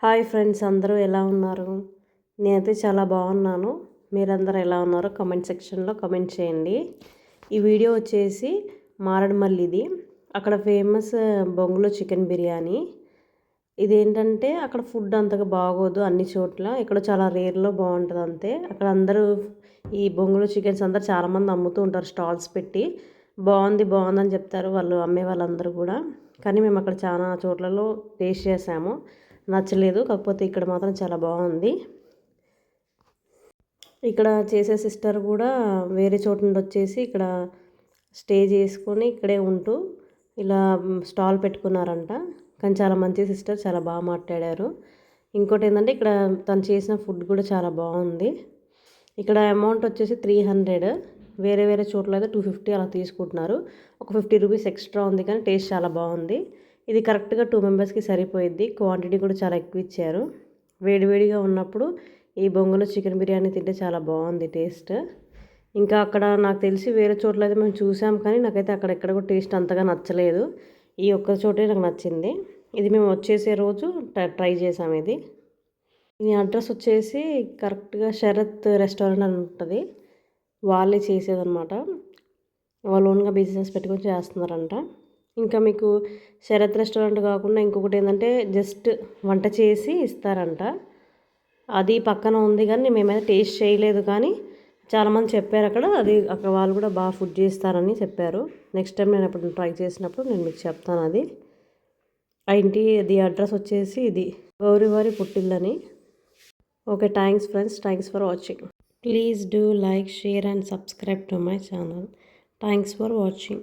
Hi friends, అందరూ ఎలా ఉన్నారు? నేనైతే చాలా బాగున్నాను. మీరందరూ ఎలా ఉన్నారో కామెంట్ సెక్షన్లో కామెంట్ చేయండి. ఈ వీడియో వచ్చేసి మారేడుమల్లిది. అక్కడ ఫేమస్ బొంగులో చికెన్ బిర్యానీ. ఇదేంటంటే అక్కడ ఫుడ్ అంతగా బాగోదు అన్ని చోట్ల. ఇక్కడ చాలా రేర్లో బాగుంటుంది అంతే. అక్కడ అందరూ ఈ బొంగులో చికెన్స్ అందరూ చాలామంది అమ్ముతూ ఉంటారు స్టాల్స్ పెట్టి. బాగుంది బాగుందని చెప్తారు వాళ్ళు అమ్మే వాళ్ళందరూ కూడా. కానీ మేము అక్కడ చాలా చోట్లలో టేస్ట్ చేసాము, నచ్చలేదు. కాకపోతే ఇక్కడ మాత్రం చాలా బాగుంది. ఇక్కడ చేసే సిస్టర్ కూడా వేరే చోట నుండి వచ్చేసి ఇక్కడ స్టే చేసుకొని ఇక్కడే ఉంటూ ఇలా స్టాల్ పెట్టుకున్నారంట. కానీ చాలా మంచి సిస్టర్, చాలా బాగా మాట్లాడారు. ఇంకోటి ఏంటంటే ఇక్కడ తను చేసిన ఫుడ్ కూడా చాలా బాగుంది. ఇక్కడ అమౌంట్ వచ్చేసి 300, వేరే వేరే చోట్ల అయితే 250 అలా తీసుకుంటున్నారు. ఒక 50 రూపీస్ ఎక్స్ట్రా ఉంది, కానీ టేస్ట్ చాలా బాగుంది. ఇది కరెక్ట్గా 2 మెంబర్స్కి సరిపోయిద్ది. క్వాంటిటీ కూడా చాలా ఎక్కువ ఇచ్చారు. వేడివేడిగా ఉన్నప్పుడు ఈ బొంగులో చికెన్ బిర్యానీ తింటే చాలా బాగుంది టేస్ట్. ఇంకా అక్కడ నాకు తెలిసి వేరే చోట్ల అయితే మేము చూసాం, కానీ నాకైతే అక్కడ ఎక్కడ కూడా టేస్ట్ అంతగా నచ్చలేదు. ఈ ఒక్క చోటే నాకు నచ్చింది. ఇది మేము వచ్చేసే రోజు ట్రై చేసాం ఇది. ఈ అడ్రస్ వచ్చేసి కరెక్ట్గా శరత్ రెస్టారెంట్ అని ఉంటుంది. వాళ్ళే చేసేదన్నమాట. వాళ్ళు ఓన్గా బిజినెస్ పెట్టుకొని చేస్తున్నారంట. ఇంకా మీకు శరత్ రెస్టారెంట్ కాకుండా ఇంకొకటి ఏంటంటే జస్ట్ వంట చేసి ఇస్తారంట. అది పక్కన ఉంది, కానీ మేమైతే టేస్ట్ చేయలేదు. కానీ చాలామంది చెప్పారు అక్కడ వాళ్ళు కూడా బాగా ఫుడ్ చేస్తారని చెప్పారు. నెక్స్ట్ టైం నేను అప్పుడు ట్రై చేసినప్పుడు నేను మీకు చెప్తాను అది. అది అడ్రస్ వచ్చేసి ఇది గౌరీవారి పుట్టిల్లని. Okay, thanks friends, thanks for watching. Please do like, share and subscribe to my channel. Thanks for watching.